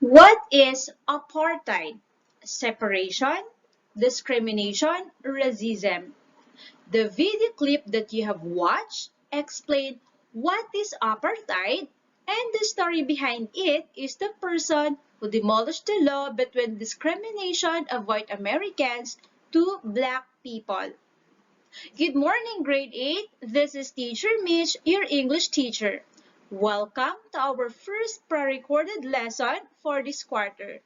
What is apartheid? Separation, discrimination, racism. The video clip that you have watched explains what is apartheid, and the story behind it is the person who demolished the law between discrimination of white Americans to black people. Good morning, grade 8. This is Teacher Mish, your English teacher. Welcome to our first pre-recorded lesson for this quarter.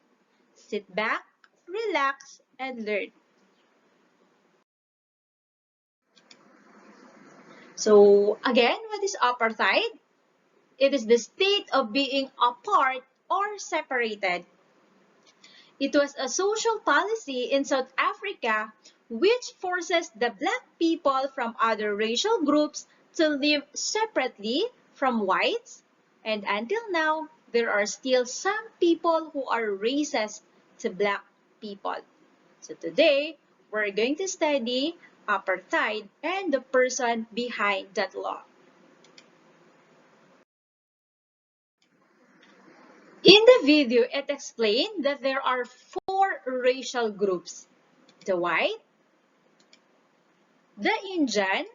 Sit back, relax, and learn. So, again, what is apartheid? It is the state of being apart or separated. It was a social policy in South Africa which forces the black people from other racial groups to live separately from whites, and until now, there are still some people who are racist to black people. So today, we're going to study apartheid and the person behind that law. In the video, it explained that there are four racial groups: the white, the Indian,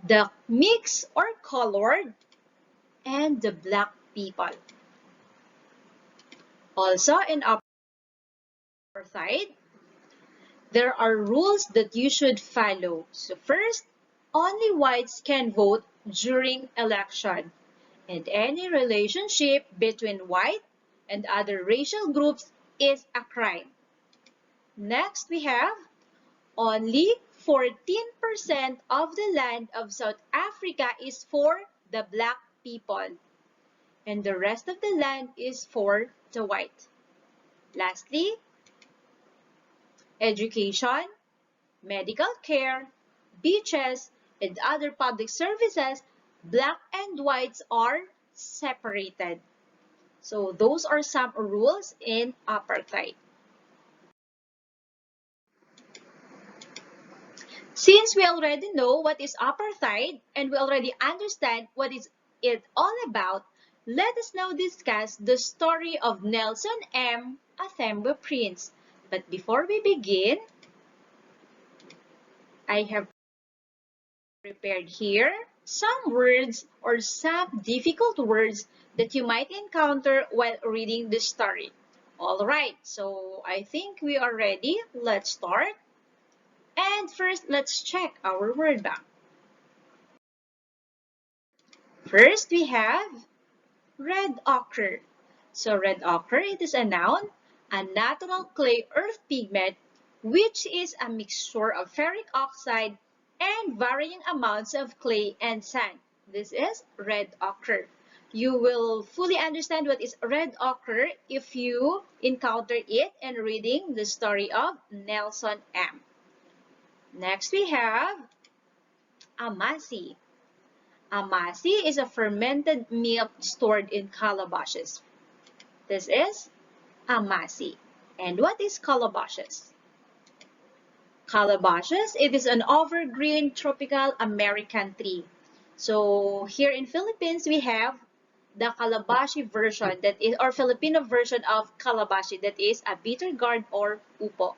the mixed or colored, and the black people. Also, in apartheid, there are rules that you should follow. So first, only whites can vote during election, and any relationship between white and other racial groups is a crime. Next, we have only 14% of the land of South Africa is for the black people, and the rest of the land is for the white. Lastly, education, medical care, beaches, and other public services, black and whites are separated. So those are some rules in apartheid. Since we already know what is apartheid and we already understand what is it all about, let us now discuss the story of Nelson M., a Thembu prince. But before we begin, I have prepared here some words or some difficult words that you might encounter while reading the story. Alright, so I think we are ready. Let's start. And first, let's check our word bank. First, we have red ochre. So red ochre, it is a noun, a natural clay earth pigment, which is a mixture of ferric oxide and varying amounts of clay and sand. This is red ochre. You will fully understand what is red ochre if you encounter it in reading the story of Nelson M. Next, we have amasi. Amasi is a fermented milk stored in calabashes. This is amasi. And what is calabashes? Calabashes, it is an evergreen tropical American tree. So here in Philippines, we have the calabashi version that is, or Filipino version of calabashi, that is a bitter gourd or upo.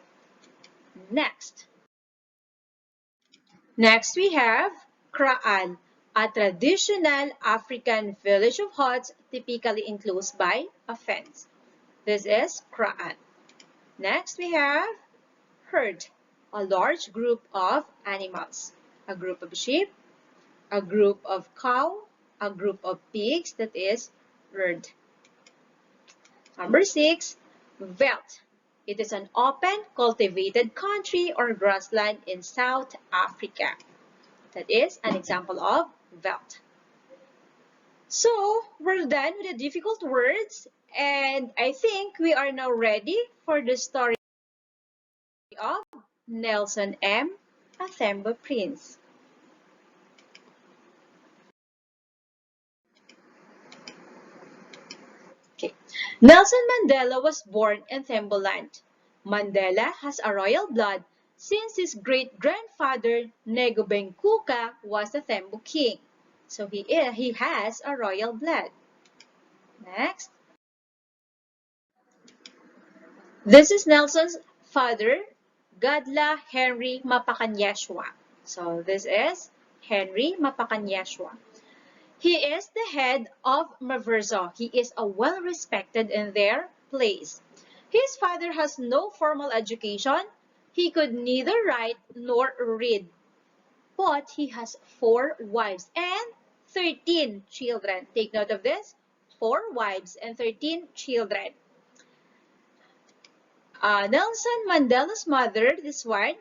Next we have kraan, a traditional African village of huts typically enclosed by a fence. This is kraan. Next, we have herd, a large group of animals. A group of sheep, a group of cow, a group of pigs, that is herd. Number 6, veld. It is an open, cultivated country or grassland in South Africa. That is an example of veld. So, we're done with the difficult words, and I think we are now ready for the story of Nelson M., a Thembu prince. Okay. Nelson Mandela was born in Thembuland. Mandela has a royal blood since his great-grandfather Nego Benkuka was a Thembu king. So he has a royal blood. Next. This is Nelson's father, Gadla Henry Mapakanyeshwa. So this is Henry Mapakanyeshwa. He is the head of Maverso. He is a well-respected in their place. His father has no formal education. He could neither write nor read. But he has 4 wives and 13 children. Take note of this. 4 wives and 13 children. Nelson Mandela's mother, this one,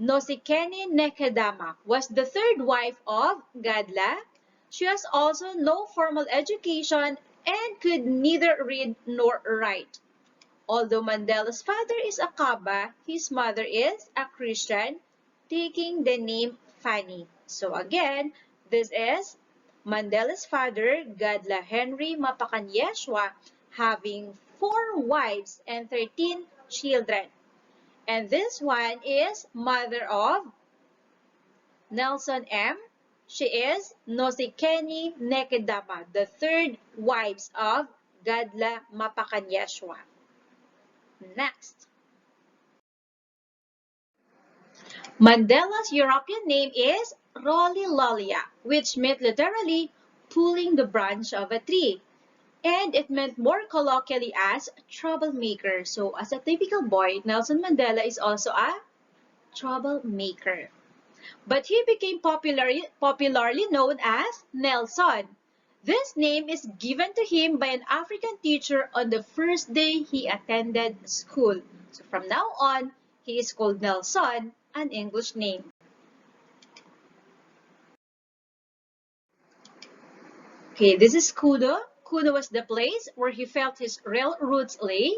Nosikeni Nekedama, was the third wife of Gadla. She has also no formal education and could neither read nor write. Although Mandela's father is a Kaba, his mother is a Christian, taking the name Fanny. So again, this is Mandela's father, Gadla Henry Mapakanyeshwa, having 4 wives and 13 children. And this one is mother of Nelson M. She is Nosikeni Nekedama, the third wives of Gadla Mapakanyeshwa. Next. Mandela's European name is Rollilolia, which meant literally pulling the branch of a tree. And it meant more colloquially as troublemaker. So as a typical boy, Nelson Mandela is also a troublemaker. But he became popularly known as Nelson. This name is given to him by an African teacher on the first day he attended school. So from now on, he is called Nelson, an English name. Okay, this is Kuno. Kuno was the place where he felt his real roots lay.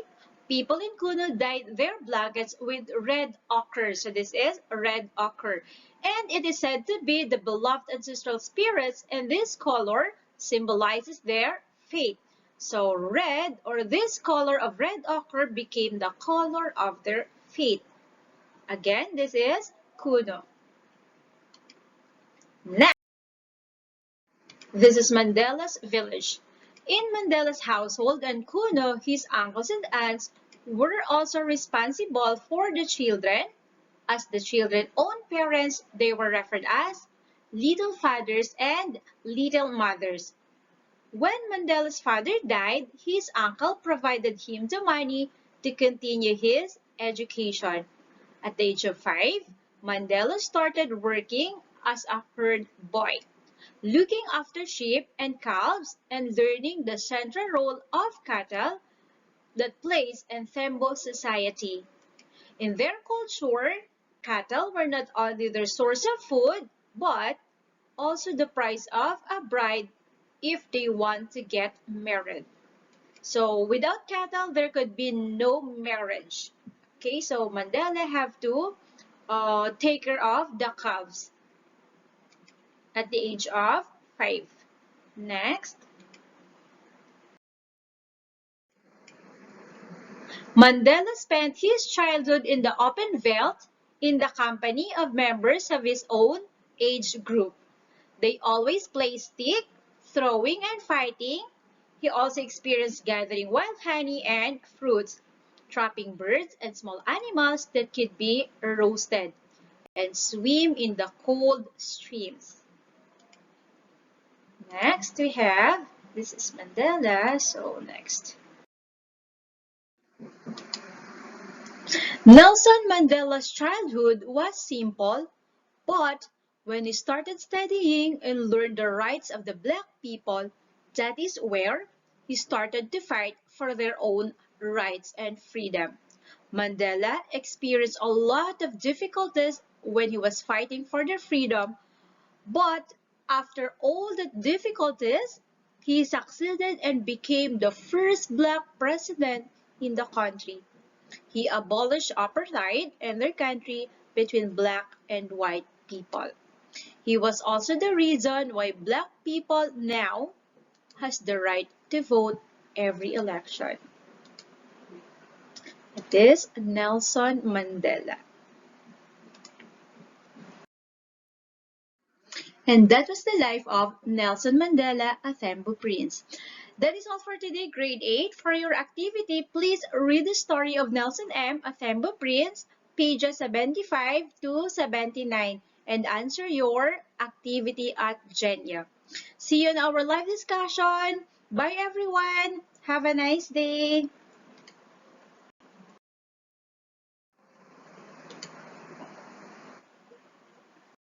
People in Kuno dyed their blankets with red ochre. So this is red ochre. And it is said to be the beloved ancestral spirits, and this color symbolizes their faith. So red, or this color of red ochre, became the color of their faith. Again, this is Kuno. Next. This is Mandela's village. In Mandela's household and Kuno, his uncles and aunts were also responsible for the children. As the children's own parents, they were referred as little fathers and little mothers. When Mandela's father died, his uncle provided him the money to continue his education. At the age of 5, Mandela started working as a herd boy, looking after sheep and calves and learning the central role of cattle that plays in Thembu society. In their culture, cattle were not only their source of food, but also the price of a bride if they want to get married. So without cattle, there could be no marriage. Okay, so Mandela have to take care of the calves at the age of 5. Next. Mandela spent his childhood in the open veldt in the company of members of his own age group. They always played stick, throwing and fighting. He also experienced gathering wild honey and fruits, trapping birds and small animals that could be roasted, and swim in the cold streams. Next we have, this is Mandela, so next. Nelson Mandela's childhood was simple, but when he started studying and learned the rights of the black people, that is where he started to fight for their own rights and freedom. Mandela experienced a lot of difficulties when he was fighting for their freedom, but after all the difficulties, he succeeded and became the first black president in the country. He abolished apartheid in their country between black and white people. He was also the reason why black people now has the right to vote every election. It is Nelson Mandela. And that was the life of Nelson Mandela, a Thembu prince. That is all for today, grade 8. For your activity, please read the story of Nelson M. A Thembu Prince, pages 75 to 79, and answer your activity at Genia. See you in our live discussion. Bye, everyone. Have a nice day.